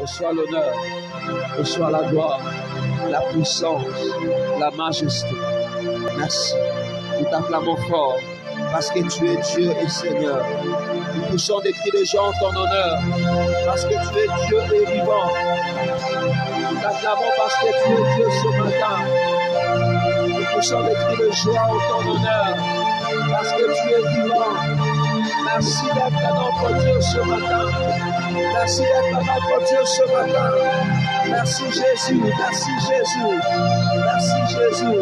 reçois l'honneur, reçois la gloire, la puissance, la majesté. Merci. Nous t'acclamons fort parce que tu es Dieu et Seigneur. Nous poussons des cris de joie en ton honneur parce que tu es Dieu et vivant. Nous t'acclamons parce que tu es Dieu ce matin. Nous poussons des cris de joie en ton honneur parce que tu es vivant. Merci d'être notre Dieu ce matin. Merci d'être notre Dieu ce matin. Merci Jésus, merci Jésus, merci Jésus.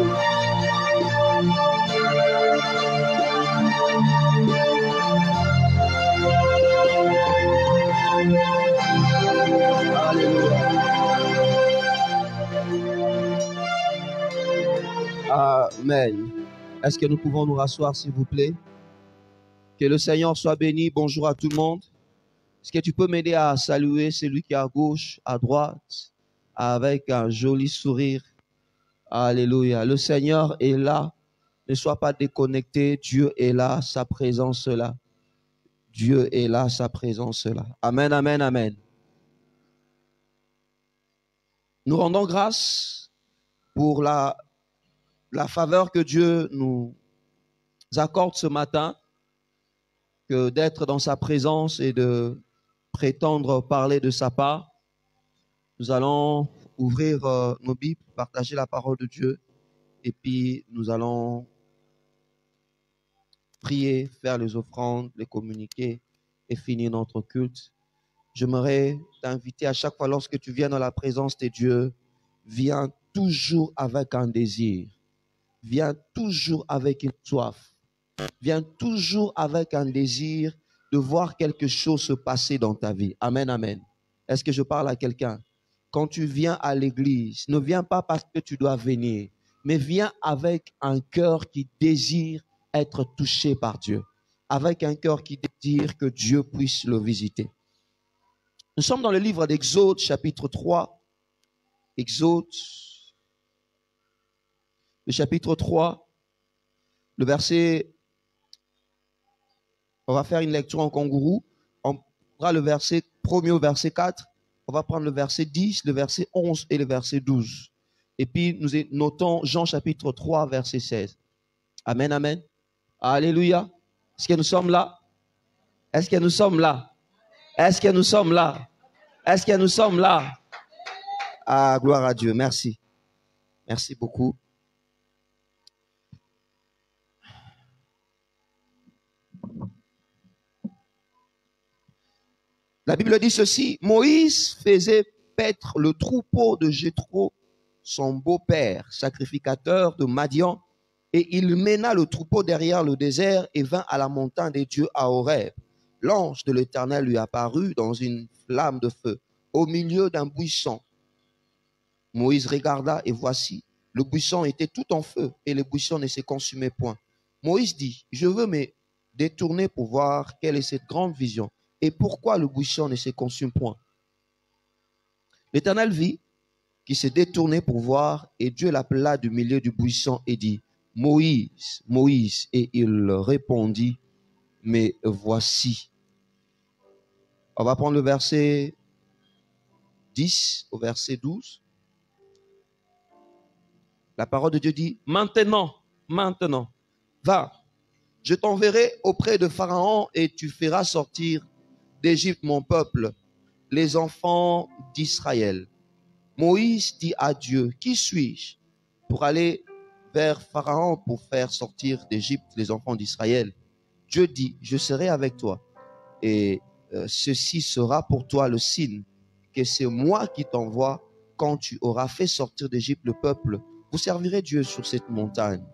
Alléluia. Amen. Est-ce que nous pouvons nous rasseoir, s'il vous plaît? Que le Seigneur soit béni. Bonjour à tout le monde. Est-ce que tu peux m'aider à saluer celui qui est à gauche, à droite, avec un joli sourire? Alléluia. Le Seigneur est là. Ne sois pas déconnecté. Dieu est là, sa présence est là. Dieu est là, sa présence est là. Amen, amen, amen. Nous rendons grâce pour la faveur que Dieu nous accorde ce matin, que d'être dans sa présence et de prétendre parler de sa part. Nous allons ouvrir nos Bibles, partager la parole de Dieu et puis nous allons prier, faire les offrandes, les communiquer et finir notre culte. J'aimerais t'inviter à chaque fois lorsque tu viens dans la présence de Dieu, viens toujours avec un désir, viens toujours avec une soif, viens toujours avec un désir de voir quelque chose se passer dans ta vie. Amen, amen. Est-ce que je parle à quelqu'un? Quand tu viens à l'église, ne viens pas parce que tu dois venir, mais viens avec un cœur qui désire être touché par Dieu, avec un cœur qui désire que Dieu puisse le visiter. Nous sommes dans le livre d'Exode, chapitre 3. Exode, le chapitre 3, le verset, on va faire une lecture en kangourou. On prendra le verset premier au verset 4. On va prendre le verset 10, le verset 11 et le verset 12. Et puis nous notons Jean chapitre 3, verset 16. Amen, amen. Alléluia. Est-ce que nous sommes là? Est-ce que nous sommes là? Est-ce que nous sommes là? Est-ce que nous sommes là? Ah, gloire à Dieu. Merci. Merci beaucoup. La Bible dit ceci. Moïse faisait paître le troupeau de Jéthro, son beau-père, sacrificateur de Madian, et il mena le troupeau derrière le désert et vint à la montagne des dieux à Horeb. L'ange de l'Éternel lui apparut dans une flamme de feu, au milieu d'un buisson. Moïse regarda et voici, le buisson était tout en feu et le buisson ne se consumait point. Moïse dit, je veux me détourner pour voir quelle est cette grande vision et pourquoi le buisson ne se consume point. L'Éternel vit qu'il se détournait pour voir et Dieu l'appela du milieu du buisson et dit, Moïse, Moïse, et il répondit, mais voici. On va prendre le verset 10 au verset 12. La parole de Dieu dit, maintenant, va, je t'enverrai auprès de Pharaon et tu feras sortir d'Égypte mon peuple, les enfants d'Israël. Moïse dit à Dieu, qui suis-je pour aller vers Pharaon pour faire sortir d'Égypte les enfants d'Israël? Dieu dit, je serai avec toi et ceci sera pour toi le signe que c'est moi qui t'envoie. Quand tu auras fait sortir d'Égypte le peuple, vous servirez Dieu sur cette montagne.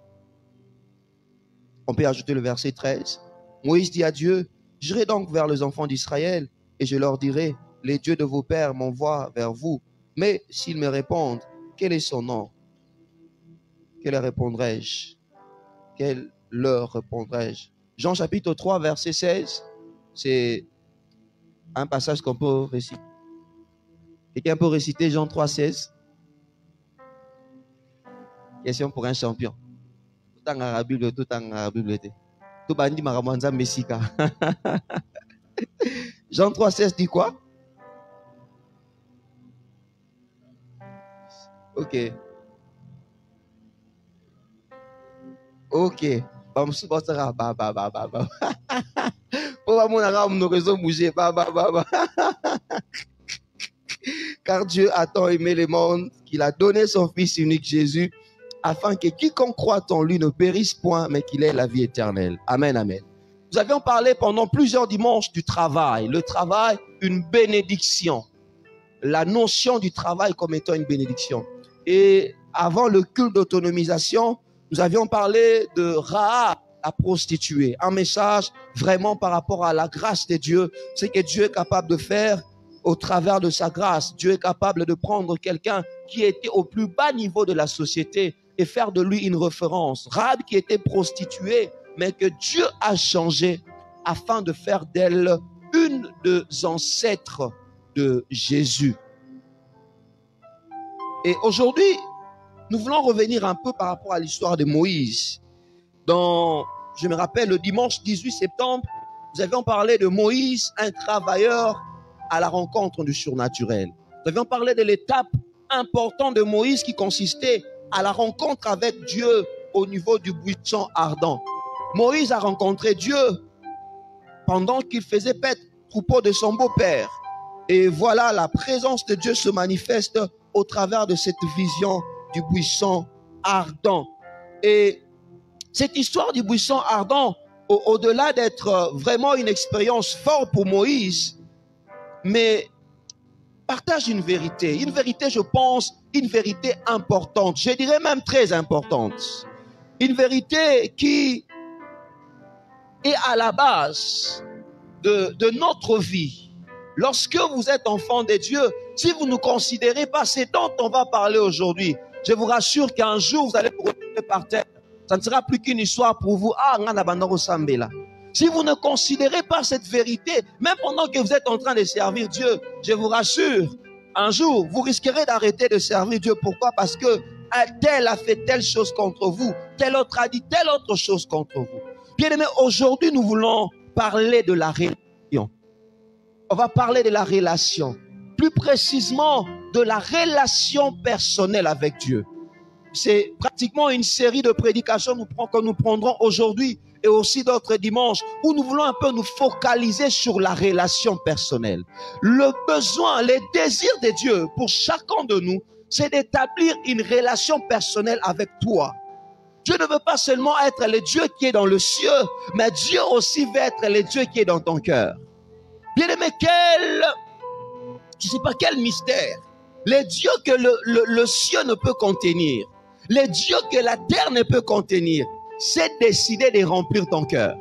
On peut ajouter le verset 13. Moïse dit à Dieu, j'irai donc vers les enfants d'Israël et je leur dirai, les dieux de vos pères m'envoient vers vous. Mais s'ils me répondent, quel est son nom? Que leur répondrai-je? Quel leur répondrai-je? Jean chapitre 3, verset 16, c'est un passage qu'on peut réciter. Quelqu'un peut réciter Jean 3, 16? Question pour un champion. Tout en arabe, tout en arabe. Tout bandi maramanza mesika. Jean 3, 16 dit quoi? Ok. Ok. Car Dieu a tant aimé le monde qu'il a donné son Fils unique Jésus, afin que quiconque croit en lui ne périsse point, mais qu'il ait la vie éternelle. Amen, amen. Nous avions parlé pendant plusieurs dimanches du travail. Le travail, une bénédiction. La notion du travail comme étant une bénédiction. Et avant le culte d'autonomisation, nous avions parlé de Rahab, la prostituée. Un message vraiment par rapport à la grâce de Dieu. Ce que Dieu est capable de faire au travers de sa grâce. Dieu est capable de prendre quelqu'un qui était au plus bas niveau de la société et faire de lui une référence. Rahab qui était prostituée, mais que Dieu a changé afin de faire d'elle une des ancêtres de Jésus. Et aujourd'hui, nous voulons revenir un peu par rapport à l'histoire de Moïse. Je me rappelle, le dimanche 18 septembre, nous avions parlé de Moïse, un travailleur à la rencontre du surnaturel. Nous avions parlé de l'étape importante de Moïse qui consistait à la rencontre avec Dieu au niveau du buisson ardent. Moïse a rencontré Dieu pendant qu'il faisait paître le troupeau de son beau-père. Et voilà, la présence de Dieu se manifeste au travers de cette vision du buisson ardent. Et cette histoire du buisson ardent, au-delà d'être vraiment une expérience forte pour Moïse, mais partage une vérité, je pense, une vérité importante, je dirais même très importante. Une vérité qui est à la base de notre vie. Lorsque vous êtes enfant de Dieu, si vous ne considérez pas ce dont on va parler aujourd'hui, je vous rassure qu'un jour vous allez vous retrouver par terre. Ça ne sera plus qu'une histoire pour vous. Si vous ne considérez pas cette vérité, même pendant que vous êtes en train de servir Dieu, je vous rassure, un jour, vous risquerez d'arrêter de servir Dieu. Pourquoi? Parce que tel a fait telle chose contre vous, tel autre a dit telle autre chose contre vous. Bien-aimés, aujourd'hui, nous voulons parler de la relation. On va parler de la relation. Plus précisément, de la relation personnelle avec Dieu. C'est pratiquement une série de prédications que nous prendrons aujourd'hui et aussi d'autres dimanches où nous voulons un peu nous focaliser sur la relation personnelle. Le besoin, les désirs de Dieu pour chacun de nous, c'est d'établir une relation personnelle avec toi. Dieu ne veut pas seulement être le Dieu qui est dans le ciel, mais Dieu aussi veut être le Dieu qui est dans ton cœur. Bien-aimé, je ne sais pas quel mystère, les dieux que le ciel ne peut contenir, les dieux que la terre ne peut contenir, c'est décider de remplir ton cœur.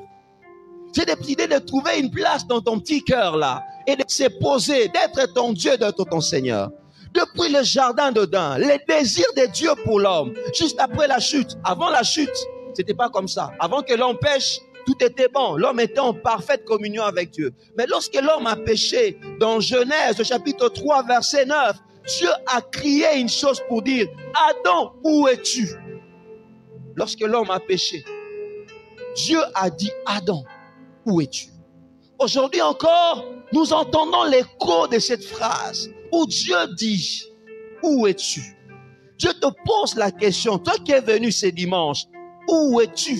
C'est décider de trouver une place dans ton petit cœur là et de se poser, d'être ton Dieu, d'être ton Seigneur. Depuis le jardin d'Éden, les désirs de Dieu pour l'homme, juste après la chute, avant la chute, c'était pas comme ça. Avant que l'homme pêche, tout était bon. L'homme était en parfaite communion avec Dieu. Mais lorsque l'homme a péché, dans Genèse, chapitre 3, verset 9, Dieu a crié une chose pour dire, Adam, où es-tu? Lorsque l'homme a péché, Dieu a dit, Adam, où es-tu? Aujourd'hui encore, nous entendons l'écho de cette phrase où Dieu dit, où es-tu? Dieu te pose la question, toi qui es venu ce dimanche, où es-tu?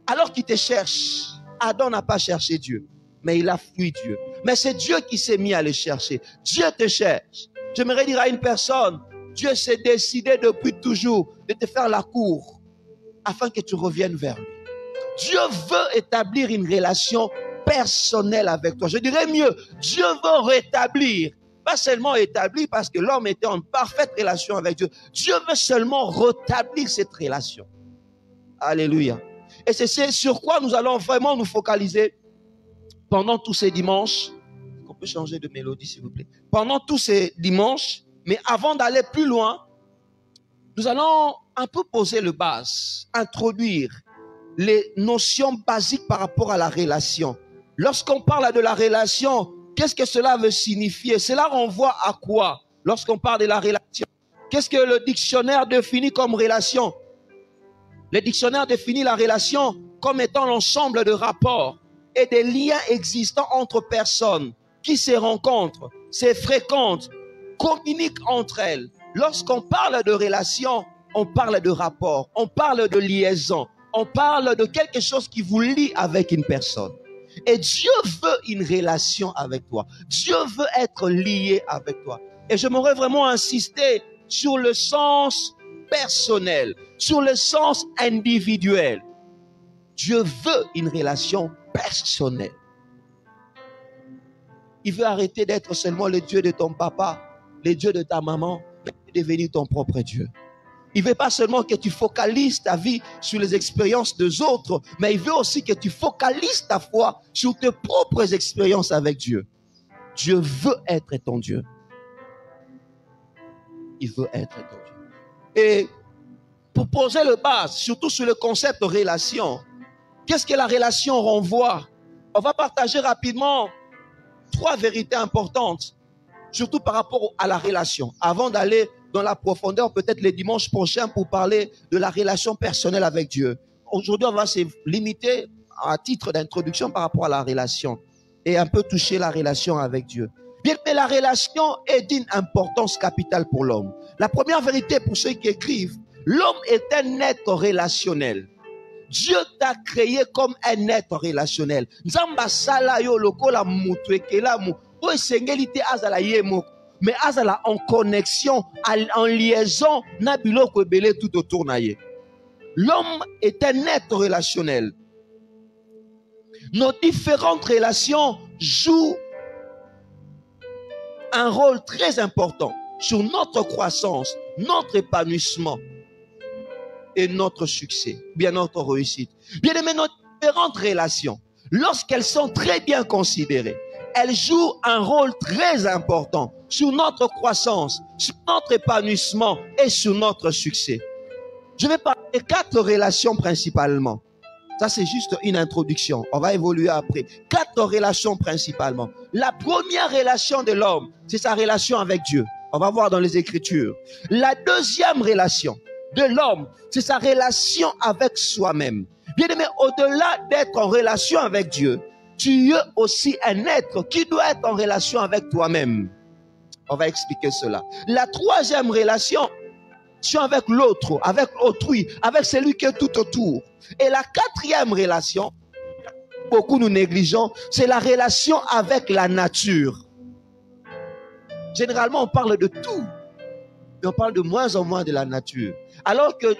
Alors qu'il te cherche, Adam n'a pas cherché Dieu, mais il a fui Dieu. Mais c'est Dieu qui s'est mis à le chercher. Dieu te cherche. J'aimerais dire à une personne, Dieu s'est décidé depuis toujours de te faire la cour afin que tu reviennes vers lui. Dieu veut établir une relation personnelle avec toi. Je dirais mieux, Dieu veut rétablir, pas seulement établir parce que l'homme était en parfaite relation avec Dieu. Dieu veut seulement rétablir cette relation. Alléluia. Et c'est sur quoi nous allons vraiment nous focaliser pendant tous ces dimanches. On peut changer de mélodie s'il vous plaît. Pendant tous ces dimanches, mais avant d'aller plus loin, nous allons un peu poser le base, introduire les notions basiques par rapport à la relation. Lorsqu'on parle de la relation, qu'est-ce que cela veut signifier? Cela renvoie à quoi? Lorsqu'on parle de la relation, qu'est-ce que le dictionnaire définit comme relation? Le dictionnaire définit la relation comme étant l'ensemble de rapports et des liens existants entre personnes qui se rencontrent, se fréquentent, communiquent entre elles Lorsqu'on parle de relation, on parle de rapport, on parle de liaison, on parle de quelque chose qui vous lie avec une personne. Et Dieu veut une relation avec toi. Dieu veut être lié avec toi. Et j'aimerais vraiment insister sur le sens personnel, sur le sens individuel. Dieu veut une relation personnelle. Il veut arrêter d'être seulement le Dieu de ton papa, le Dieu de ta maman, mais devenir ton propre Dieu. Il ne veut pas seulement que tu focalises ta vie sur les expériences des autres, mais il veut aussi que tu focalises ta foi sur tes propres expériences avec Dieu. Dieu veut être ton Dieu. Il veut être ton Dieu. Et pour poser le base, surtout sur le concept de relation, qu'est-ce que la relation renvoie? On va partager rapidement 3 vérités importantes, surtout par rapport à la relation, avant d'aller dans la profondeur, peut-être les dimanches prochains, pour parler de la relation personnelle avec Dieu. Aujourd'hui, on va se limiter à titre d'introduction par rapport à la relation et un peu toucher la relation avec Dieu. Bien, mais la relation est d'une importance capitale pour l'homme. La première vérité pour ceux qui écrivent, l'homme est un être relationnel. Dieu t'a créé comme un être relationnel. Nzamba sala yo lokola mutu ekela mu o esengelite azala yemo. Mais azala en connexion, en liaison, na biloko ebele tout autour na ye. L'homme est un être relationnel. Nos différentes relations jouent un rôle très important sur notre croissance, notre épanouissement et notre succès, bien notre réussite. Bien aimé, nos différentes relations, lorsqu'elles sont très bien considérées, elles jouent un rôle très important sur notre croissance, sur notre épanouissement et sur notre succès. Je vais parler de 4 relations principalement. Ça, c'est juste une introduction. On va évoluer après. 4 relations principalement. La première relation de l'homme, c'est sa relation avec Dieu. On va voir dans les Écritures. La deuxième relation de l'homme, c'est sa relation avec soi-même. Bien aimé, au-delà d'être en relation avec Dieu, tu es aussi un être qui doit être en relation avec toi-même. On va expliquer cela. La troisième relation, c'est avec l'autre, avec autrui, avec celui qui est tout autour. Et la quatrième relation, beaucoup nous négligeons, c'est la relation avec la nature. Généralement, on parle de tout, mais on parle de moins en moins de la nature. Alors que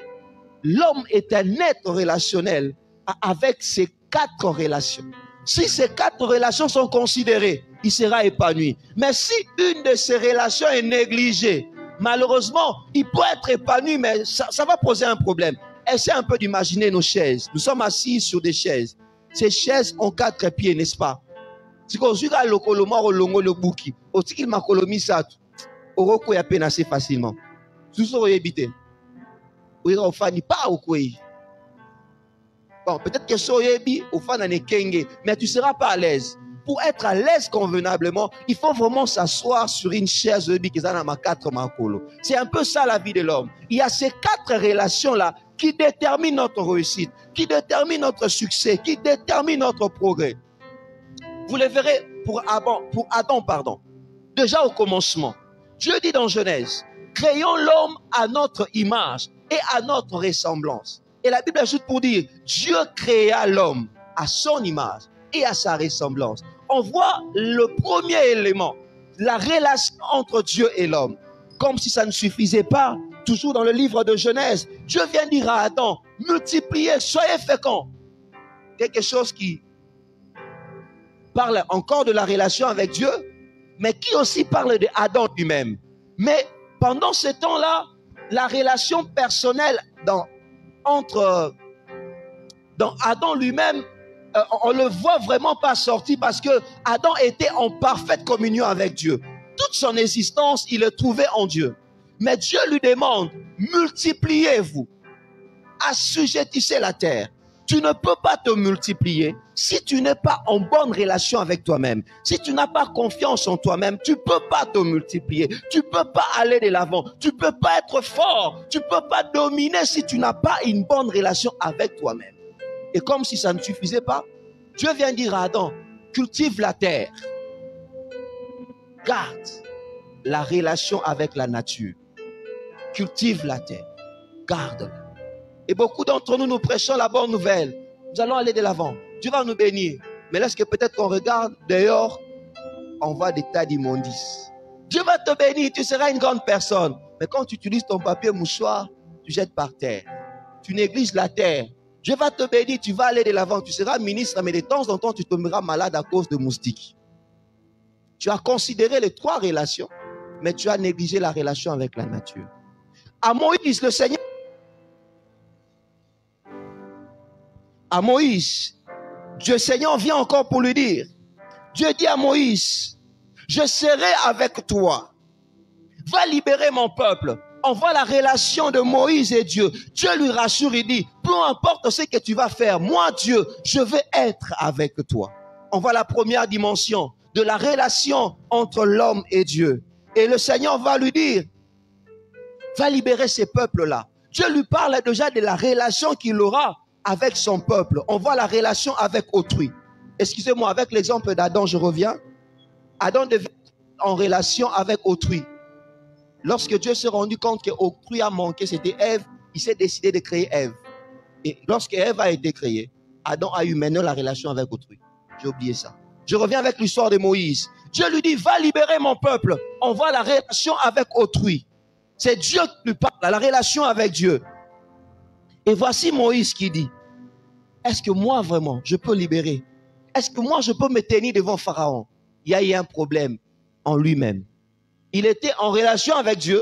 l'homme est un être relationnel avec ces 4 relations. Si ces 4 relations sont considérées, il sera épanoui. Mais si une de ces relations est négligée, malheureusement, il peut être épanoui, mais ça va poser un problème. Essayez un peu d'imaginer nos chaises. Nous sommes assis sur des chaises. Ces chaises ont 4 pieds, n'est-ce pas? Si on regarde le colomar au longo le bouki, au tikil ma colomi ça, au roko ya peine assez facilement. Tout ça est évité. Oui, on fait pas au quoi. Bon, peut-être que ça est au fan en kenge, mais tu seras pas à l'aise. Pour être à l'aise convenablement, il faut vraiment s'asseoir sur une chaise qui a 4 makolo. C'est un peu ça la vie de l'homme. Il y a ces 4 relations-là qui déterminent notre réussite, qui déterminent notre succès, qui déterminent notre progrès. Vous le verrez pour Adam. Déjà au commencement, Dieu dit dans Genèse, créons l'homme à notre image et à notre ressemblance. Et la Bible ajoute pour dire, Dieu créa l'homme à son image et à sa ressemblance. On voit le premier élément, la relation entre Dieu et l'homme. Comme si ça ne suffisait pas, toujours dans le livre de Genèse, Dieu vient dire à Adam, multipliez, soyez féconds. Quelque chose qui parle encore de la relation avec Dieu, mais qui aussi parle de Adam lui-même. Mais pendant ce temps-là, la relation personnelle dans Adam lui-même, on le voit vraiment pas sortir parce que Adam était en parfaite communion avec Dieu. Toute son existence, il le trouvait en Dieu. Mais Dieu lui demande, multipliez-vous, assujettissez la terre. Tu ne peux pas te multiplier si tu n'es pas en bonne relation avec toi-même. Si tu n'as pas confiance en toi-même, tu ne peux pas te multiplier. Tu ne peux pas aller de l'avant. Tu ne peux pas être fort. Tu ne peux pas dominer si tu n'as pas une bonne relation avec toi-même. Et comme si ça ne suffisait pas, Dieu vient dire à Adam, cultive la terre. Garde la relation avec la nature. Cultive la terre. Garde-la. Et beaucoup d'entre nous, nous prêchons la bonne nouvelle. Nous allons aller de l'avant. Dieu va nous bénir. Mais lorsque peut-être qu'on regarde dehors, on voit des tas d'immondices. Dieu va te bénir, tu seras une grande personne. Mais quand tu utilises ton papier mouchoir, tu jettes par terre. Tu négliges la terre. Dieu va te bénir, tu vas aller de l'avant. Tu seras ministre, mais de temps en temps, tu tomberas malade à cause de moustiques. Tu as considéré les 3 relations, mais tu as négligé la relation avec la nature. À Moïse, le Seigneur. À Moïse, Dieu Seigneur vient encore pour lui dire. Dieu dit à Moïse, je serai avec toi. Va libérer mon peuple. On voit la relation de Moïse et Dieu. Dieu lui rassure, il dit, peu importe ce que tu vas faire, moi Dieu, je vais être avec toi. On voit la première dimension de la relation entre l'homme et Dieu. Et le Seigneur va lui dire, va libérer ces peuples-là. Dieu lui parle déjà de la relation qu'il aura avec son peuple. On voit la relation avec autrui. Excusez-moi, avec l'exemple d'Adam, je reviens. Adam devait être en relation avec autrui. Lorsque Dieu s'est rendu compte qu'autrui a manqué, c'était Ève, il s'est décidé de créer Ève. Et lorsque Ève a été créée, Adam a eu maintenant la relation avec autrui. J'ai oublié ça. Je reviens avec l'histoire de Moïse. Dieu lui dit, va libérer mon peuple. On voit la relation avec autrui. C'est Dieu qui lui parle, la relation avec Dieu. Et voici Moïse qui dit, est-ce que moi vraiment, je peux libérer? Est-ce que moi je peux me tenir devant Pharaon? Il y a eu un problème en lui-même. Il était en relation avec Dieu.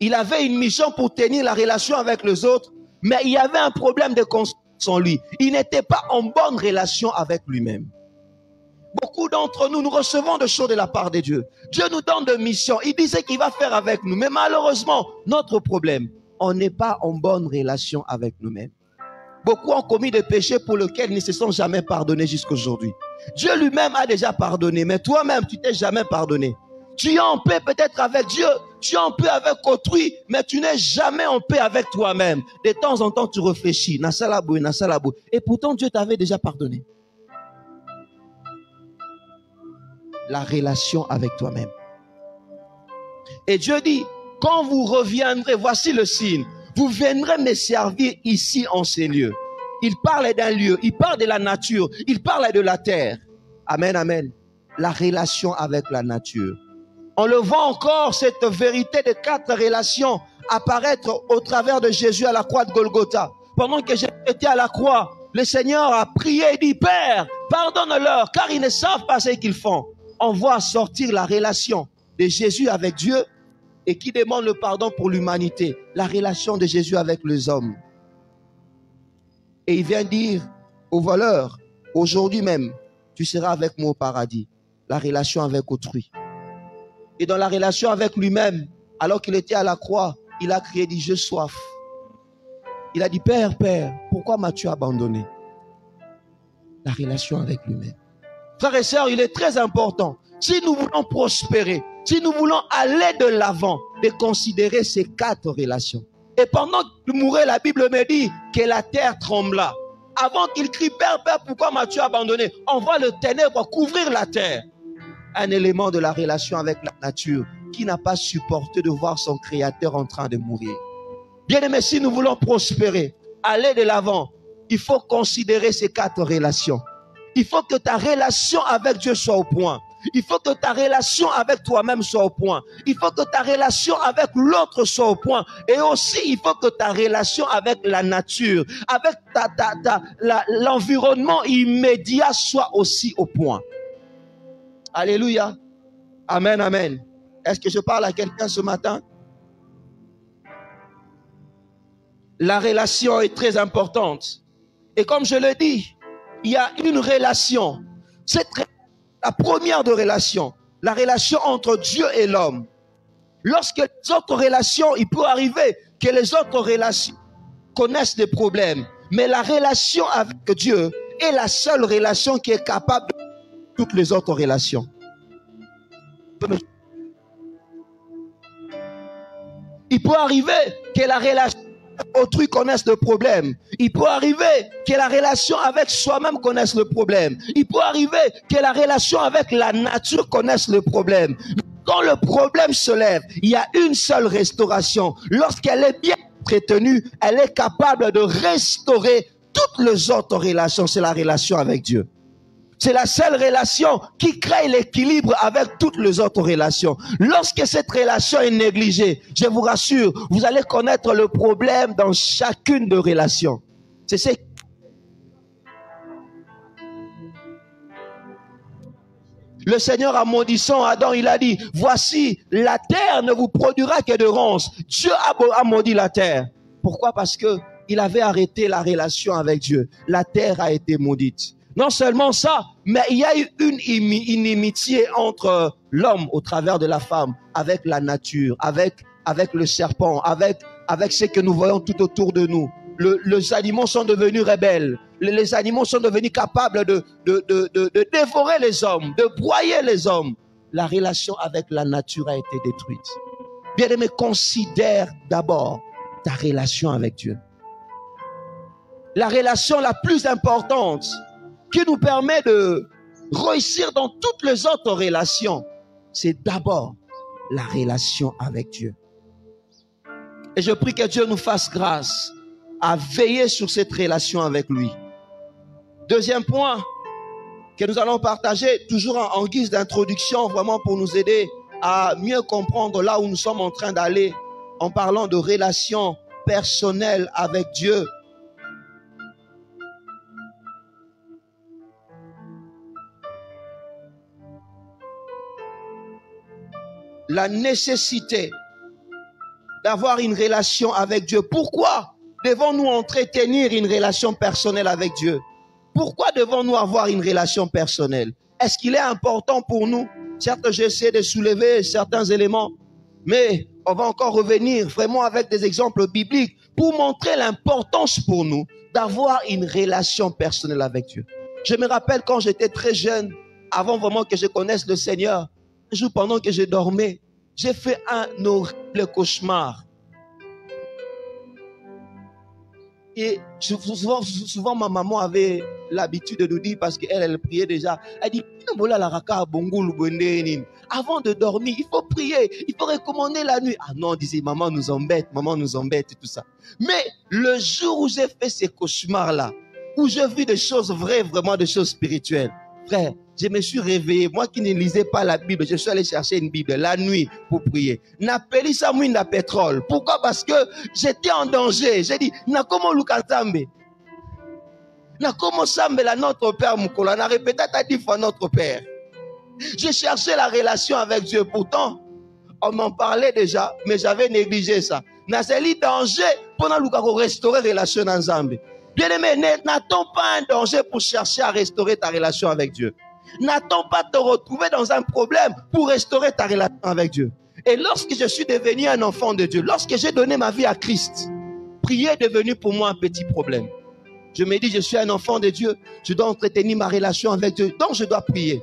Il avait une mission pour tenir la relation avec les autres. Mais il y avait un problème de conscience en lui. Il n'était pas en bonne relation avec lui-même. Beaucoup d'entre nous, nous recevons des choses de la part de Dieu. Dieu nous donne des missions. Il dit ce qu'il va faire avec nous. Mais malheureusement, notre problème, on n'est pas en bonne relation avec nous-mêmes. Beaucoup ont commis des péchés pour lesquels ils ne se sont jamais pardonnés jusqu'à aujourd'hui. Dieu lui-même a déjà pardonné, mais toi-même, tu t'es jamais pardonné. Tu es en paix peut-être avec Dieu, tu es en paix avec autrui, mais tu n'es jamais en paix avec toi-même. De temps en temps, tu réfléchis, nasalabou, nasalabou, et pourtant Dieu t'avait déjà pardonné. La relation avec toi-même. Et Dieu dit, quand vous reviendrez, voici le signe, vous viendrez me servir ici en ces lieux. Il parle d'un lieu, il parle de la nature, il parle de la terre. Amen, amen. La relation avec la nature. On le voit encore, cette vérité de 4 relations apparaître au travers de Jésus à la croix de Golgotha. Pendant que Jésus était à la croix, le Seigneur a prié et dit, Père, pardonne-leur, car ils ne savent pas ce qu'ils font. On voit sortir la relation de Jésus avec Dieu et qui demande le pardon pour l'humanité. La relation de Jésus avec les hommes. Et il vient dire au voleur, aujourd'hui même, tu seras avec moi au paradis. La relation avec autrui. Et dans la relation avec lui-même, alors qu'il était à la croix, il a crié, dit, j'ai soif. Il a dit, Père, Père, pourquoi m'as-tu abandonné? La relation avec lui-même. Frères et sœurs, il est très important, si nous voulons prospérer, si nous voulons aller de l'avant, de considérer ces 4 relations. Et pendant qu'il mourait, la Bible me dit que la terre trembla. Avant qu'il crie, Père, Père, pourquoi m'as-tu abandonné? On voit le ténèbre couvrir la terre. Un élément de la relation avec la nature qui n'a pas supporté de voir son créateur en train de mourir. Bien aimé, si nous voulons prospérer, aller de l'avant, il faut considérer ces 4 relations. Il faut que ta relation avec Dieu soit au point. Il faut que ta relation avec toi-même soit au point. Il faut que ta relation avec l'autre soit au point. Et aussi, il faut que ta relation avec la nature, avec l'environnement immédiat soit aussi au point. Alléluia. Amen, amen. Est-ce que je parle à quelqu'un ce matin? La relation est très importante. Et comme je le dis, il y a une relation. C'est la première de relations. La relation entre Dieu et l'homme. Lorsque les autres relations, il peut arriver que les autres relations connaissent des problèmes. Mais la relation avec Dieu est la seule relation qui est capable de toutes les autres relations. Il peut arriver que la relation avec autrui connaisse le problème. Il peut arriver que la relation avec soi-même connaisse le problème. Il peut arriver que la relation avec la nature connaisse le problème. quand le problème se lève, il y a une seule restauration. Lorsqu'elle est bien entretenue, elle est capable de restaurer toutes les autres relations. C'est la relation avec Dieu. C'est la seule relation qui crée l'équilibre avec toutes les autres relations. Lorsque cette relation est négligée, je vous rassure, vous allez connaître le problème dans chacune de relations. C'est ce le Seigneur a maudissant Adam, il a dit, voici, la terre ne vous produira que de ronces. Dieu a maudit la terre. Pourquoi? Parce que il avait arrêté la relation avec Dieu. La terre a été maudite. Non seulement ça, mais il y a eu une inimitié entre l'homme au travers de la femme, avec la nature, avec le serpent, avec ce que nous voyons tout autour de nous. Les animaux sont devenus rebelles. Les animaux sont devenus capables de dévorer les hommes, de broyer les hommes. La relation avec la nature a été détruite. Bien-aimé, considère d'abord ta relation avec Dieu. La relation la plus importante qui nous permet de réussir dans toutes les autres relations, c'est d'abord la relation avec Dieu. Et je prie que Dieu nous fasse grâce à veiller sur cette relation avec lui. Deuxième point que nous allons partager, toujours en guise d'introduction, vraiment pour nous aider à mieux comprendre là où nous sommes en train d'aller, en parlant de relations personnelles avec Dieu. La nécessité d'avoir une relation avec Dieu. Pourquoi devons-nous entretenir une relation personnelle avec Dieu? Pourquoi devons-nous avoir une relation personnelle? Est-ce qu'il est important pour nous? Certes, j'essaie de soulever certains éléments, mais on va encore revenir vraiment avec des exemples bibliques pour montrer l'importance pour nous d'avoir une relation personnelle avec Dieu. Je me rappelle quand j'étais très jeune, avant vraiment que je connaisse le Seigneur, un jour pendant que je dormais, j'ai fait un horrible cauchemar. Et souvent, ma maman avait l'habitude de nous dire, parce qu'elle priait déjà, elle dit, avant de dormir, il faut prier, il faut recommander la nuit. Ah non, on disait, maman nous embête et tout ça. Mais le jour où j'ai fait ces cauchemars-là, où j'ai vu des choses vraies, vraiment des choses spirituelles, frère, je me suis réveillé. Moi qui ne lisais pas la Bible, je suis allé chercher une Bible la nuit pour prier. N'appelez ça mouine de pétrole. Pourquoi? Parce que j'étais en danger. J'ai dit, na comment Lukatambe? Na comment Sambe la notre Père Moukola? Na répété à 10 fois notre Père. J'ai cherché la relation avec Dieu. Pourtant, on m'en parlait déjà, mais j'avais négligé ça. Na zeli danger pour na Lukako restaurer la relation dans Zambé. Bien aimé, n'attends pas un danger pour chercher à restaurer ta relation avec Dieu. N'attends pas te retrouver dans un problème pour restaurer ta relation avec Dieu. Et lorsque je suis devenu un enfant de Dieu, lorsque j'ai donné ma vie à Christ, prier est devenu pour moi un petit problème. Je me dis, je suis un enfant de Dieu, je dois entretenir ma relation avec Dieu, donc je dois prier.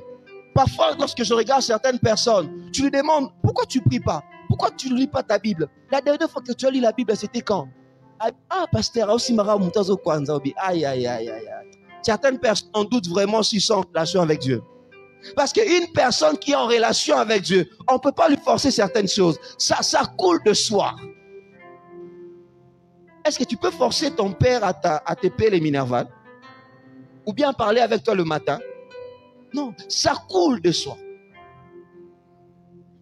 Parfois, lorsque je regarde certaines personnes, tu lui demandes, pourquoi tu ne pries pas? Pourquoi tu ne lis pas ta Bible? La dernière fois que tu as lu la Bible, c'était quand? Ah, pasteur, aussi mara mutazo kwanza obi. Aïe, aïe, aïe, aïe. Certaines personnes en doutent vraiment s'ils sont en relation avec Dieu. Parce qu'une personne qui est en relation avec Dieu, on ne peut pas lui forcer certaines choses. Ça coule de soi. Est-ce que tu peux forcer ton père à te payer les minervales? Ou bien parler avec toi le matin? Non, ça coule de soi.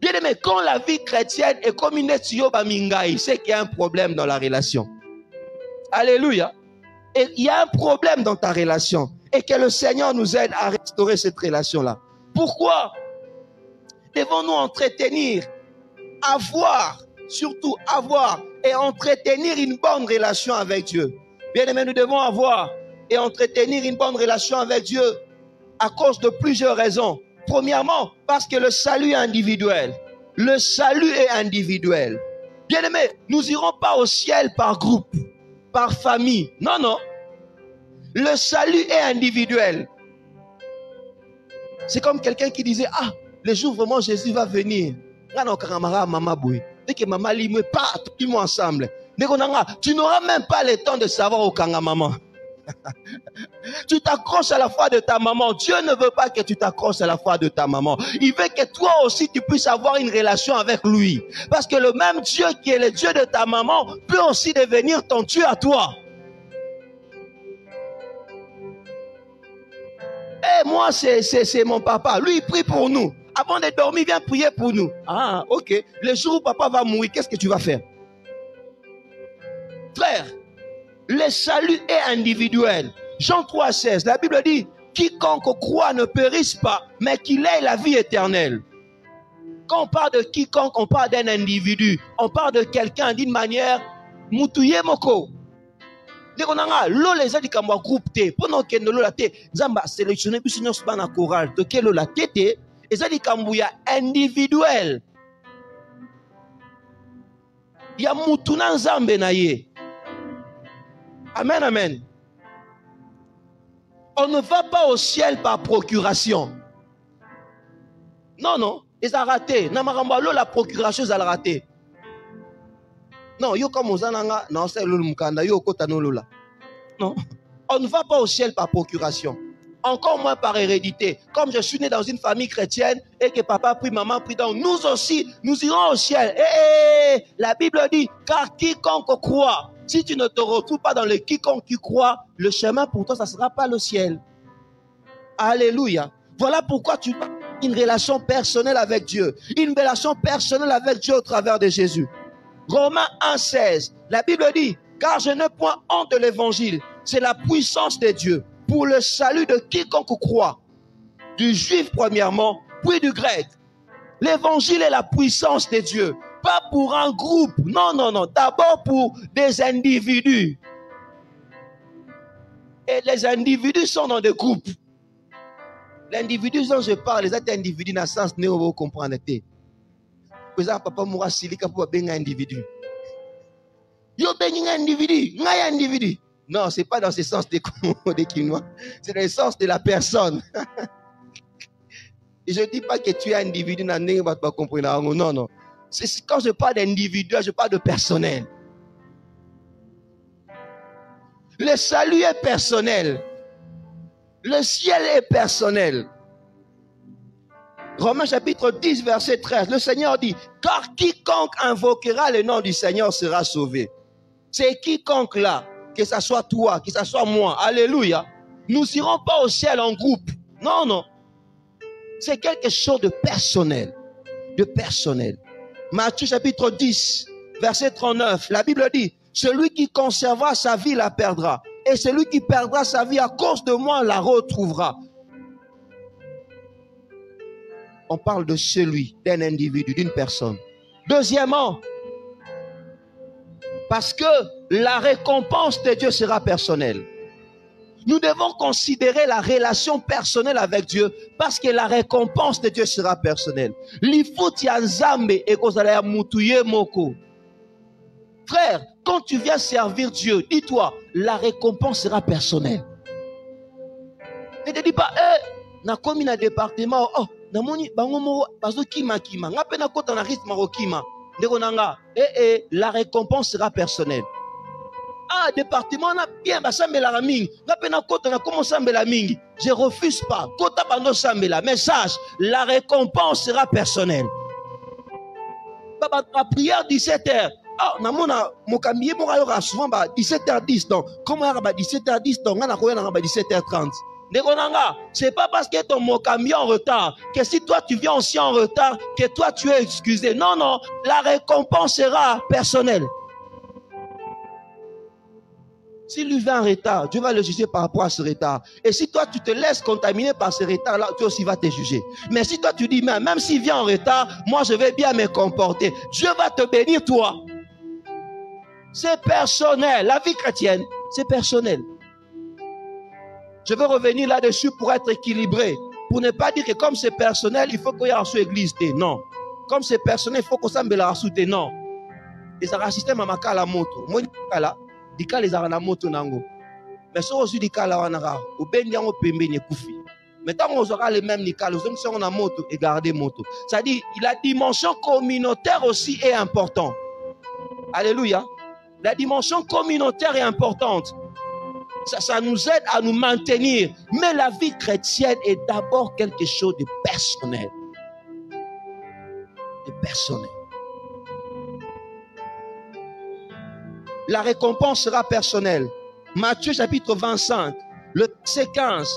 Bien aimé, quand la vie chrétienne est comme une etioba mingai, c'est qu'il y a un problème dans la relation. Alléluia. Et il y a un problème dans ta relation. Et que le Seigneur nous aide à restaurer cette relation-là. Pourquoi devons-nous entretenir, surtout avoir et entretenir une bonne relation avec Dieu? Bien aimé, nous devons avoir et entretenir une bonne relation avec Dieu à cause de plusieurs raisons. Premièrement, parce que le salut est individuel. Le salut est individuel. Bien aimé, nous n'irons pas au ciel par groupe, par famille. Non, non. Le salut est individuel. C'est comme quelqu'un qui disait, ah, le jour vraiment Jésus va venir. Dès que maman lit, pas tout le monde ensemble. Tu n'auras même pas le temps de savoir au kanga maman. Tu t'accroches à la foi de ta maman. Dieu ne veut pas que tu t'accroches à la foi de ta maman. Il veut que toi aussi tu puisses avoir une relation avec lui. Parce que le même Dieu qui est le Dieu de ta maman peut aussi devenir ton Dieu à toi. Et moi, c'est mon papa. Lui, il prie pour nous. Avant de dormir, il vient prier pour nous. Ah, ok. Le jour où papa va mourir, qu'est-ce que tu vas faire? Frère, le salut est individuel. Jean 3,16, la Bible dit, quiconque croit ne périsse pas, mais qu'il ait la vie éternelle. Quand on parle de quiconque, on parle d'un individu. On parle de quelqu'un d'une manière mutuye moko. Dekonanga, lo les a dit comme groupe T. Pendant que nous la T, Zamba sélectionné plus une span à chorale. De quel la T T, et ça dit comme individuel. Il y a mutuna Zambe naye. Amen, amen. On ne va pas au ciel par procuration. Non, non, ils ont raté. Namarambalo, la procuration, ils ont raté. Non, yo comme Ozananga, non, c'est le Mukanda, yo kotanolola. Non, on ne va pas au ciel par procuration. Encore moins par hérédité. Comme je suis né dans une famille chrétienne et que papa prie, maman prie, donc nous aussi, nous irons au ciel. La Bible dit, car quiconque croit, si tu ne te retrouves pas dans le quiconque qui croit, le chemin pour toi, ça ne sera pas le ciel. Alléluia. Voilà pourquoi tu as une relation personnelle avec Dieu. Une relation personnelle avec Dieu au travers de Jésus. Romains 1,16. La Bible dit, car je n'ai point honte de l'évangile. C'est la puissance de Dieu pour le salut de quiconque croit. Du juif premièrement, puis du grec. L'évangile est la puissance de Dieu. Pas pour un groupe. Non, non, non. D'abord pour des individus. Et les individus sont dans des groupes. L'individu dont je parle, les individus dans le sens ne vous comprendre. Papa moura silika pour un individu. Yo bengi individu, ngai individu. Non, c'est pas dans ce sens des Quinois. C'est dans le sens de la personne. Et je ne dis pas que tu es individu, pas comprendre. Non, non. Quand je parle d'individu, je parle de personnel. Le salut est personnel. Le ciel est personnel. Romains chapitre 10, verset 13. Le Seigneur dit, car quiconque invoquera le nom du Seigneur sera sauvé. C'est quiconque là, que ce soit toi, que ce soit moi. Alléluia. Nous n'irons pas au ciel en groupe. Non, non. C'est quelque chose de personnel. De personnel. Matthieu chapitre 10, verset 39. La Bible dit, celui qui conservera sa vie la perdra. Et celui qui perdra sa vie à cause de moi la retrouvera. On parle de celui, d'un individu, d'une personne. Deuxièmement, parce que la récompense de Dieu sera personnelle. Nous devons considérer la relation personnelle avec Dieu parce que la récompense de Dieu sera personnelle. Frère, quand tu viens servir Dieu, dis-toi, la récompense sera personnelle. Ne te dis pas, na komi na département, oh, na moni bangomo bazo kima kima, ngape na kota na rythme kima. Ndeko nanga, la récompense sera personnelle. Ah, département na bien basambela la mingi, ngape na kota na komo sambela mingi. Je refuse pas. Kota bando sambela, message, la récompense sera personnelle. Baba la prière 17h. Ah, namona mokambiye mo kayo souvent ba 17h10 donc. Comment ya ba 17h10 donc ngana koya na ba 17h30. C'est pas parce que ton mokambi en retard que si toi tu viens aussi en retard que toi tu es excusé. Non, non, la récompense sera personnelle. Si lui vient en retard, Dieu va le juger par rapport à ce retard. Et si toi tu te laisses contaminer par ce retard là, Dieu aussi va te juger. Mais si toi tu dis, même s'il vient en retard, moi je vais bien me comporter. Dieu va te bénir toi. C'est personnel. La vie chrétienne, c'est personnel. Je veux revenir là-dessus pour être équilibré. Pour ne pas dire que comme c'est personnel, il faut qu'il y ait une église. Non. Comme c'est personnel, il faut qu'on s'en la rasoute. Non. Les assistés à la moto. Moi, je dis les arana moto nango. Mais si on dit que la wanara, ou ben yango pembe ne koufi. Mais tant qu'on aura les mêmes nikal, on sera en moto et garder moto. Ça dit, la dimension communautaire aussi est importante. Alléluia. La dimension communautaire est importante. Ça nous aide à nous maintenir. Mais la vie chrétienne est d'abord quelque chose de personnel. De personnel. La récompense sera personnelle. Matthieu chapitre 25, le verset 15.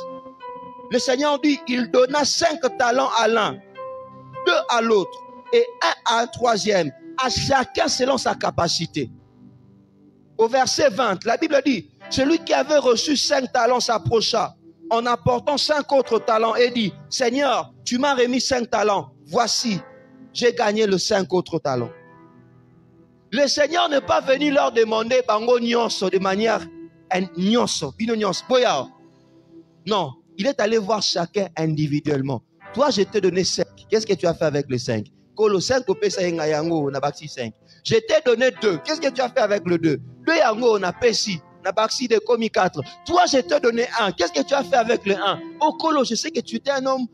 Le Seigneur dit, il donna 5 talents à l'un, 2 à l'autre et 1 à un troisième, à chacun selon sa capacité. Au verset 20, la Bible dit, celui qui avait reçu 5 talents s'approcha en apportant 5 autres talents et dit, Seigneur, tu m'as remis 5 talents, voici, j'ai gagné le 5 autres talents. Le Seigneur n'est pas venu leur demander bango nyonso de manière nyonso, bino nyonso, boya. Non, il est allé voir chacun individuellement. Toi, je t'ai donné 5. Qu'est-ce que tu as fait avec les 5? Kolo 5 opesa yango na baxi 5. Je t'ai donné 2. Qu'est-ce que tu as fait avec le 2? 2 yango na pesi na baxi de komi 4. Toi, je t'ai donné 1. Qu'est-ce que tu as fait avec le 1? Oh Kolo, je sais que tu étais un homme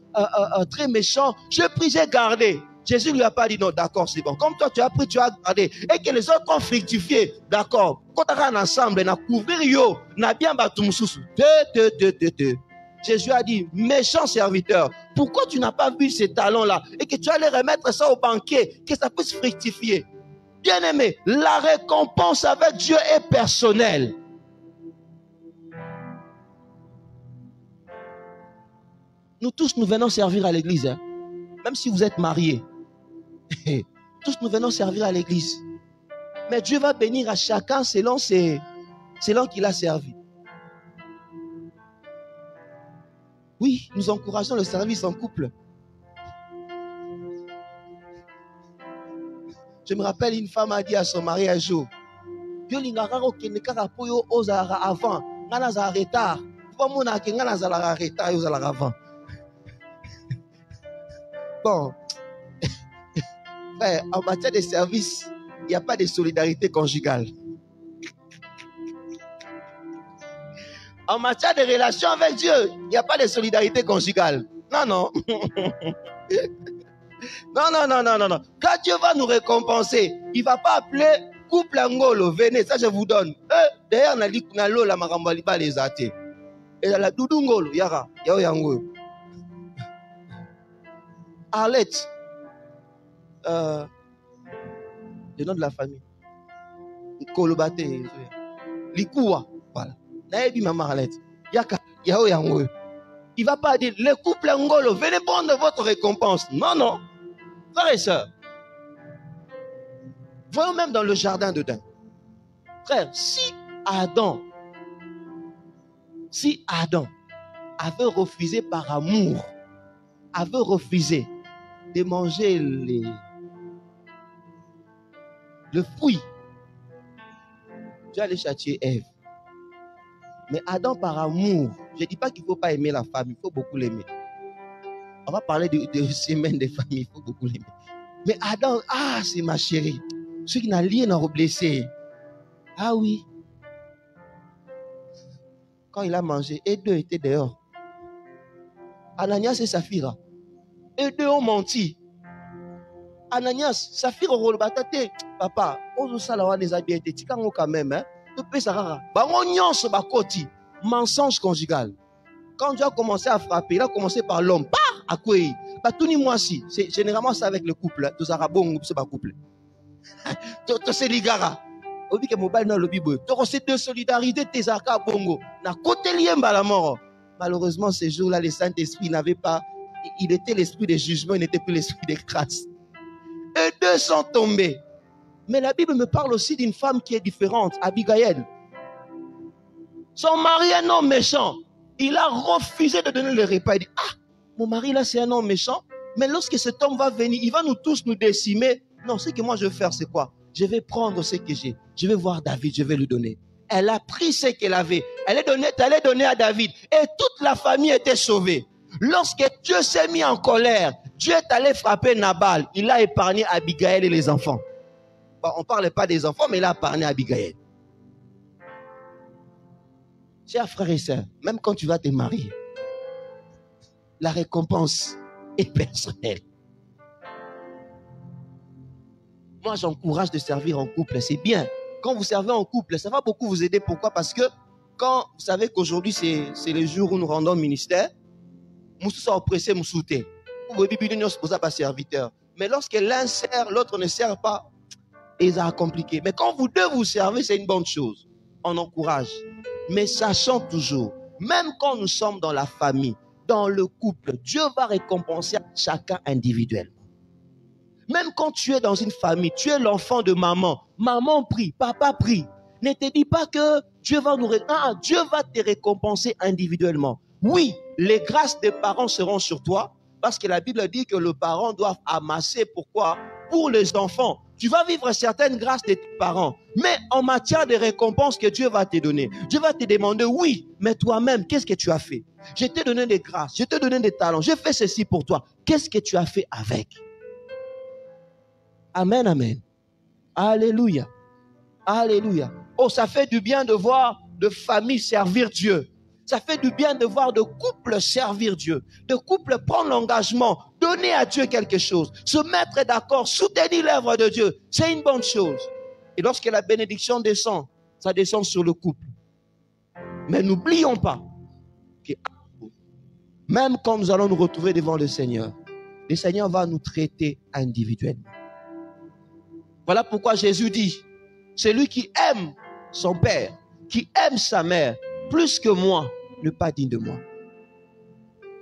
très méchant. Je prie, j'ai gardé. Jésus ne lui a pas dit non, d'accord, c'est bon. Comme toi, tu as pris, tu as gardé. Et que les autres ont fructifié. D'accord. Quand tu as ensemble, na couvrir yo, na bien batumsusu. Jésus a dit, méchant serviteur, pourquoi tu n'as pas vu ces talents-là et que tu allais remettre ça au banquier, que ça puisse fructifier? Bien-aimé, la récompense avec Dieu est personnelle. Nous tous, nous venons servir à l'église. Hein? Même si vous êtes mariés. Tous, nous venons servir à l'église. Mais Dieu va bénir à chacun selon qu'il a servi. Oui, nous encourageons le service en couple. Je me rappelle, une femme a dit à son mari un jour, bon, en matière de service, il n'y a pas de solidarité conjugale. En matière de relation avec Dieu, il n'y a pas de solidarité conjugale. Non, non. Non. Quand Dieu va nous récompenser, il ne va pas appeler couple angolo, venez, ça je vous donne. D'ailleurs, on a dit qu'on a l'eau, la marambaliba les athées. Et la doudungolo, yara, yao yango. Arlette, le nom de la famille. Kolobate, Likoua, voilà. Il ne va pas dire, le couple angolo, venez prendre votre récompense. Non, non. Frères et sœurs, voyons même dans le jardin d'Éden. Frère, si Adam avait refusé par amour, avait refusé de manger le fruit, Dieu allait châtier Ève. Mais Adam, par amour, je ne dis pas qu'il ne faut pas aimer la femme, il faut beaucoup l'aimer. On va parler de semaine de famille, il faut beaucoup l'aimer. Mais Adam, c'est ma chérie. Ceux qui n'ont rien à blesser. Ah oui. Quand il a mangé, et 2 étaient dehors. Ananias et Saphira. Et 2 ont menti. Ananias, Saphira, papa, on ça là, on a bien été. Tu quand même, hein. Mensonge conjugal. Quand Dieu a commencé à frapper, il a commencé par l'homme. À quoi? Tout ni moi si. C'est généralement ça avec le couple. Tous arabons, c'est pas couple. Tous c'est ligara. Obi que mobile dans le bible. Tous c'est de solidarité tes arca bongo. Na côté lié la mort. Malheureusement, ces jours-là, le Saint-Esprit n'avait pas. Il était l'esprit de jugement, il n'était plus l'esprit de grâce. Et 2 sont tombés. Mais la Bible me parle aussi d'une femme qui est différente, Abigail. Son mari est un homme méchant. Il a refusé de donner le repas. Il dit, mon mari là c'est un homme méchant. Mais lorsque cet homme va venir, il va nous tous nous décimer. Non, ce que moi je vais faire c'est quoi? Je vais prendre ce que j'ai. Je vais voir David, je vais lui donner. Elle a pris ce qu'elle avait. Elle allait donner à David. Et toute la famille était sauvée. Lorsque Dieu s'est mis en colère, Dieu est allé frapper Nabal. Il a épargné Abigail et les enfants. Bon, on ne parle pas des enfants, mais il a épargné Abigail. Chers frères et sœurs, même quand tu vas te marier, la récompense est personnelle. Moi, j'encourage de servir en couple. C'est bien. Quand vous servez en couple, ça va beaucoup vous aider. Pourquoi? Parce que quand vous savez qu'aujourd'hui, c'est le jour où nous rendons ministère, nous sommes oppressés, nous soutenons. Vous ne pas serviteur. Mais lorsque l'un sert, l'autre ne sert pas, et ça a compliqué. Mais quand vous deux vous servez, c'est une bonne chose. On encourage. Mais sachant toujours, même quand nous sommes dans la famille, dans le couple, Dieu va récompenser chacun individuellement. Même quand tu es dans une famille, tu es l'enfant de maman. Maman prie, papa prie. Ne te dis pas que Dieu va nous Dieu va te récompenser individuellement. Oui, les grâces des parents seront sur toi, parce que la Bible dit que les parents doivent amasser. Pourquoi? Pour les enfants. Tu vas vivre certaines grâces de tes parents, mais en matière de récompenses que Dieu va te donner, Dieu va te demander, oui, mais toi-même, qu'est-ce que tu as fait? Je t'ai donné des grâces, je t'ai donné des talents, j'ai fait ceci pour toi. Qu'est-ce que tu as fait avec? Amen, amen. Alléluia. Alléluia. Oh, ça fait du bien de voir de familles servir Dieu. Ça fait du bien de voir de couples servir Dieu. De couples prendre l'engagement, donner à Dieu quelque chose, se mettre d'accord, soutenir l'œuvre de Dieu. C'est une bonne chose. Et lorsque la bénédiction descend, ça descend sur le couple. Mais n'oublions pas que même quand nous allons nous retrouver devant le Seigneur va nous traiter individuellement. Voilà pourquoi Jésus dit, celui qui aime son père, qui aime sa mère, plus que moi, n'est pas digne de moi.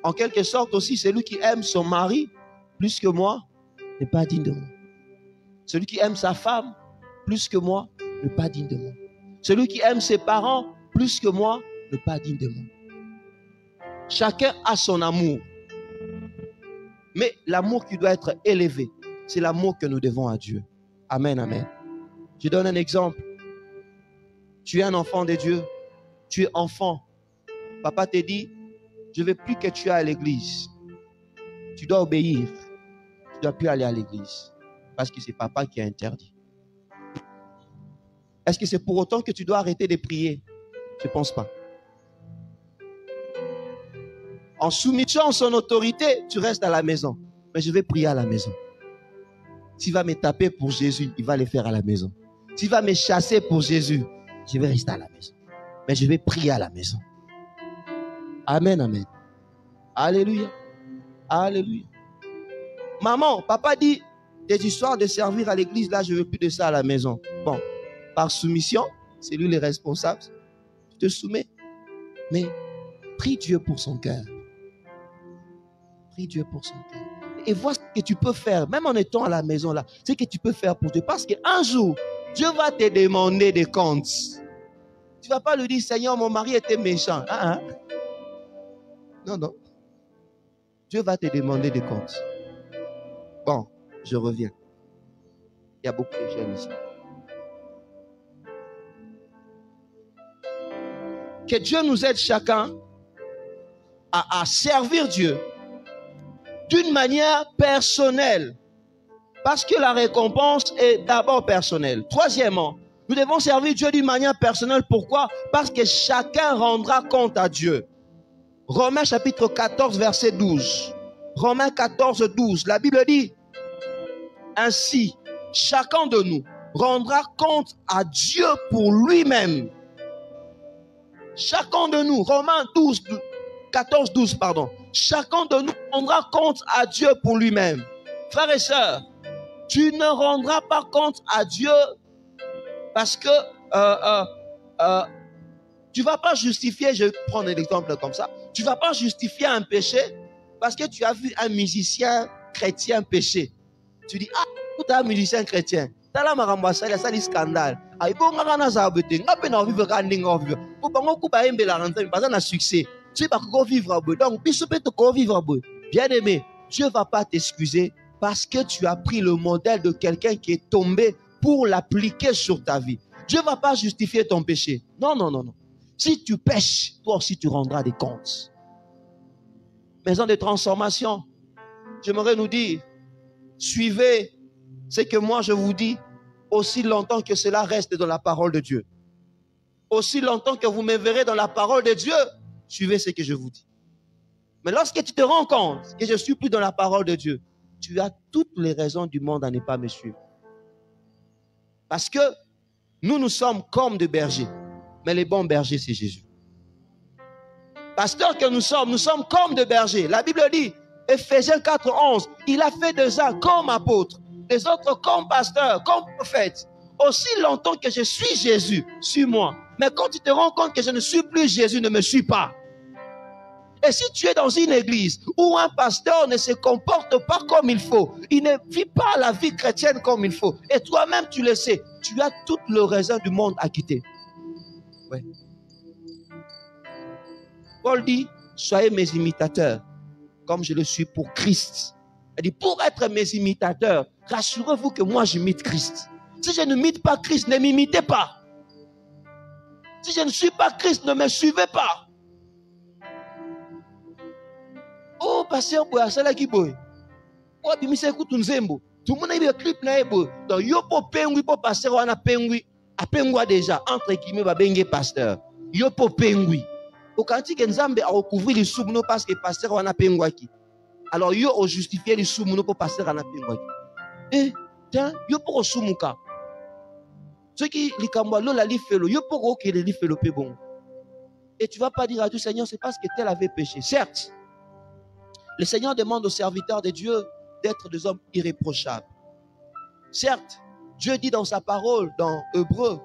En quelque sorte aussi, celui qui aime son mari, plus que moi, n'est pas digne de moi. Celui qui aime sa femme, plus que moi, n'est pas digne de moi. Celui qui aime ses parents, plus que moi, n'est pas digne de moi. Chacun a son amour. Mais l'amour qui doit être élevé, c'est l'amour que nous devons à Dieu. Amen, amen. Je donne un exemple. Tu es un enfant de Dieu. Tu es enfant. Papa te dit, je ne veux plus que tu ailles à l'église. Tu dois obéir. Tu ne dois plus aller à l'église. Parce que c'est papa qui a interdit. Est-ce que c'est pour autant que tu dois arrêter de prier? Je ne pense pas. En soumission à son autorité, tu restes à la maison. Mais je vais prier à la maison. S'il va me taper pour Jésus, il va le faire à la maison. S'il va me chasser pour Jésus, je vais rester à la maison. Mais je vais prier à la maison. Amen, amen. Alléluia. Alléluia. Maman, papa dit, des histoires de servir à l'église, là, je ne veux plus de ça à la maison. Bon, par soumission, c'est lui le responsable. Tu te soumets. Mais prie Dieu pour son cœur. Prie Dieu pour son cœur. Et vois ce que tu peux faire, même en étant à la maison là, ce que tu peux faire pour Dieu. Parce qu'un jour, Dieu va te demander des comptes. Tu ne vas pas lui dire, Seigneur, mon mari était méchant. Non, non. Dieu va te demander des comptes. Bon, je reviens. Il y a beaucoup de jeunes ici. Que Dieu nous aide chacun à servir Dieu d'une manière personnelle. Parce que la récompense est d'abord personnelle. Troisièmement, nous devons servir Dieu d'une manière personnelle. Pourquoi? Parce que chacun rendra compte à Dieu. Romains chapitre 14, verset 12. Romains 14, 12. La Bible dit, ainsi, chacun de nous rendra compte à Dieu pour lui-même. Chacun de nous, Romains 14, 12, pardon. Chacun de nous rendra compte à Dieu pour lui-même. Frères et sœurs, tu ne rendras pas compte à Dieu parce que tu ne vas pas justifier, je vais prendre un exemple comme ça, tu ne vas pas justifier un péché parce que tu as vu un musicien chrétien pécher. Tu dis, ah, tu es un musicien chrétien. Tu as la marambassa, il y a ça, scandale. Ah, il faut que tu succès. Tu vas vivre à bout. Donc, bien aimé, Dieu ne va pas t'excuser parce que tu as pris le modèle de quelqu'un qui est tombé pour l'appliquer sur ta vie. Dieu ne va pas justifier ton péché. Non, non, non, non. Si tu pêches, toi aussi tu rendras des comptes. Maison de transformation, j'aimerais nous dire, suivez ce que moi je vous dis aussi longtemps que cela reste dans la parole de Dieu. Aussi longtemps que vous me verrez dans la parole de Dieu, suivez ce que je vous dis. Mais lorsque tu te rends compte que je ne suis plus dans la parole de Dieu, tu as toutes les raisons du monde à ne pas me suivre. Parce que nous sommes comme des bergers. Mais les bons bergers, c'est Jésus. Pasteurs que nous sommes comme des bergers. La Bible dit, Ephésiens 4, 11, il a fait des uns comme apôtres, des autres comme pasteurs, comme prophètes. Aussi longtemps que je suis Jésus, suis-moi. Mais quand tu te rends compte que je ne suis plus Jésus, ne me suis pas. Et si tu es dans une église où un pasteur ne se comporte pas comme il faut, il ne vit pas la vie chrétienne comme il faut, et toi-même tu le sais, tu as tout le raisin du monde à quitter. Ouais. Paul dit, soyez mes imitateurs, comme je le suis pour Christ. Il dit, pour être mes imitateurs, rassurez-vous que moi j'imite Christ. Si je n'imite pas Christ, ne m'imitez pas. Si je ne suis pas Christ, ne me suivez pas. Oh, pasteur, boya qui boy. Oh, bimise écoute nzembo. Tout le monde a eu un clip na ebo. Donc yo po pengui po pasteur wana pengui. A pengwa déjà entre guillemets ba bengue pasteur. Yo po pengui. Au kanti que nzambe a recouvrir les soumno parce que pasteur wana pengwa ki. Alors yo o justifier les soumno pour pasteur wana pengwa ki. Eh, tiens, yo po soumuka. Ce qui likamwa lo la li felo, yo po ke li felo pe bon. Et tu vas pas dire à Dieu, Seigneur, c'est parce que tel avait péché. Certes, le Seigneur demande aux serviteurs de Dieu d'être des hommes irréprochables. Certes, Dieu dit dans sa parole, dans Hébreux,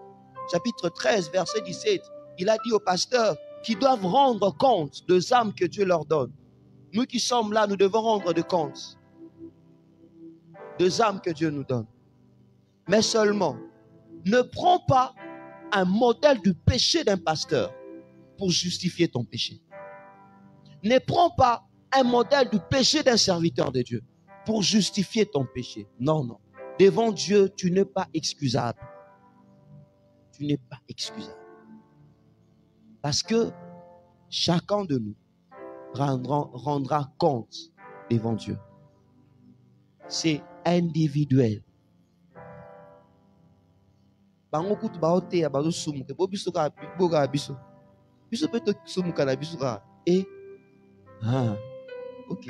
chapitre 13, verset 17, il a dit aux pasteurs qu'ils doivent rendre compte des âmes que Dieu leur donne. Nous qui sommes là, nous devons rendre de compte des âmes que Dieu nous donne. Mais seulement, ne prends pas un modèle du péché d'un pasteur pour justifier ton péché. Ne prends pas un modèle du péché d'un serviteur de Dieu pour justifier ton péché. Non, non. Devant Dieu, tu n'es pas excusable. Tu n'es pas excusable. Parce que chacun de nous rendra compte devant Dieu. C'est individuel. Et ah, ok.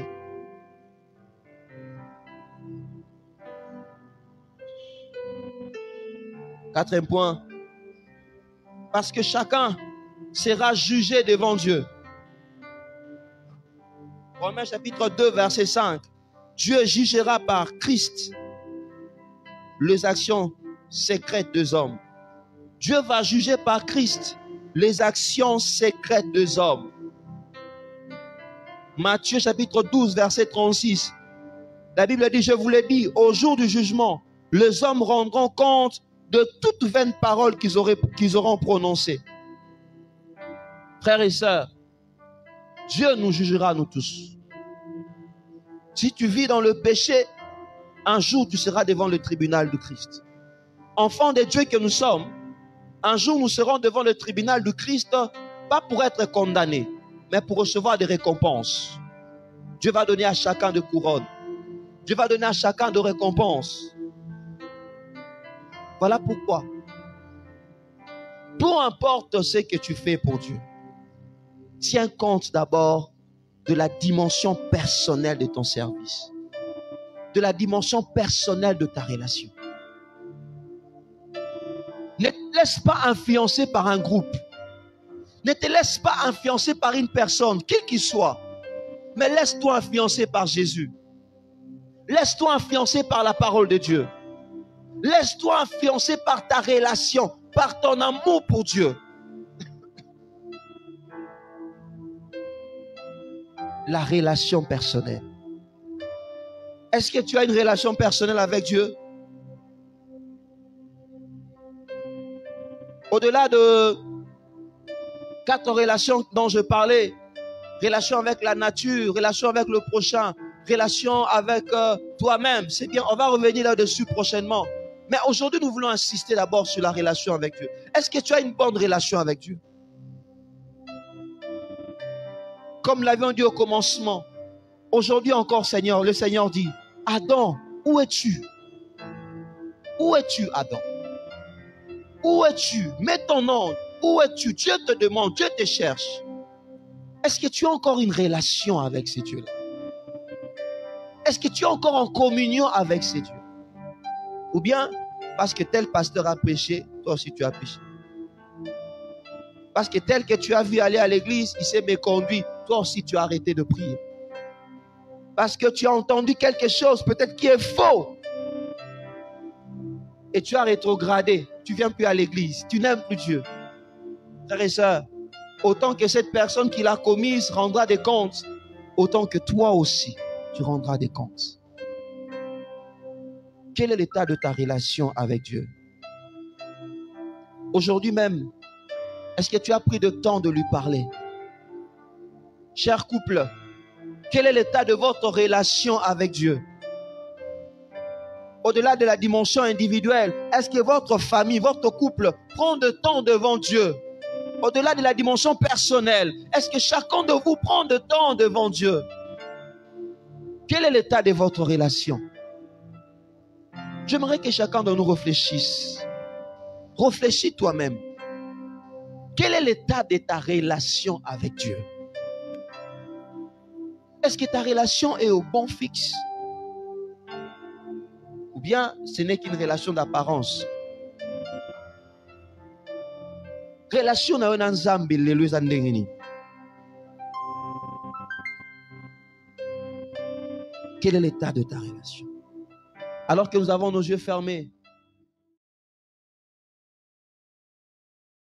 Quatrième point. Parce que chacun sera jugé devant Dieu. Romains chapitre 2, verset 5. Dieu jugera par Christ les actions secrètes des hommes. Dieu va juger par Christ les actions secrètes des hommes. Matthieu chapitre 12, verset 36. La Bible dit, je vous l'ai dit, au jour du jugement, les hommes rendront compte de toutes vaines paroles qu'ils auront prononcées. Frères et sœurs, Dieu nous jugera, nous tous. Si tu vis dans le péché, un jour tu seras devant le tribunal de Christ. Enfants de Dieu que nous sommes, un jour nous serons devant le tribunal de Christ, pas pour être condamnés, mais pour recevoir des récompenses. Dieu va donner à chacun de couronnes. Dieu va donner à chacun de récompenses. Voilà pourquoi. Peu importe ce que tu fais pour Dieu, tiens compte d'abord de la dimension personnelle de ton service, de la dimension personnelle de ta relation. Ne te laisse pas influencer par un groupe. Ne te laisse pas influencer par une personne, quelle qu'il soit. Mais laisse-toi influencer par Jésus. Laisse-toi influencer par la parole de Dieu. Laisse-toi influencer par ta relation, par ton amour pour Dieu. La relation personnelle. Est-ce que tu as une relation personnelle avec Dieu? Au-delà de 4 relations dont je parlais, relation avec la nature, relation avec le prochain, relation avec toi-même, c'est bien, on va revenir là-dessus prochainement. Mais aujourd'hui, nous voulons insister d'abord sur la relation avec Dieu. Est-ce que tu as une bonne relation avec Dieu? Comme l'avions dit au commencement, aujourd'hui encore, Seigneur, le Seigneur dit, Adam, où es-tu? Où es-tu, Adam? Où es-tu? Mets ton nom. Où es-tu? Dieu te demande, Dieu te cherche. Est-ce que tu as encore une relation avec ces dieux-là? Est-ce que tu es encore en communion avec ces dieux? Ou bien, parce que tel pasteur a péché, toi aussi tu as péché. Parce que tel que tu as vu aller à l'église, il s'est méconduit. Toi aussi, tu as arrêté de prier. Parce que tu as entendu quelque chose, peut-être qui est faux. Et tu as rétrogradé. Tu ne viens plus à l'église. Tu n'aimes plus Dieu. Frères et sœurs, autant que cette personne qui l'a commise rendra des comptes, autant que toi aussi, tu rendras des comptes. Quel est l'état de ta relation avec Dieu? Aujourd'hui même, est-ce que tu as pris le temps de lui parler? Cher couple, quel est l'état de votre relation avec Dieu? Au-delà de la dimension individuelle, est-ce que votre famille, votre couple prend de temps devant Dieu? Au-delà de la dimension personnelle, est-ce que chacun de vous prend de temps devant Dieu? Quel est l'état de votre relation? J'aimerais que chacun de nous réfléchisse. Réfléchis toi-même. Quel est l'état de ta relation avec Dieu? Est-ce que ta relation est au bon fixe? Ou bien ce n'est qu'une relation d'apparence? Relation na yo na Nzambe lelo eza ndenge nini? Quel est l'état de ta relation? Alors que nous avons nos yeux fermés,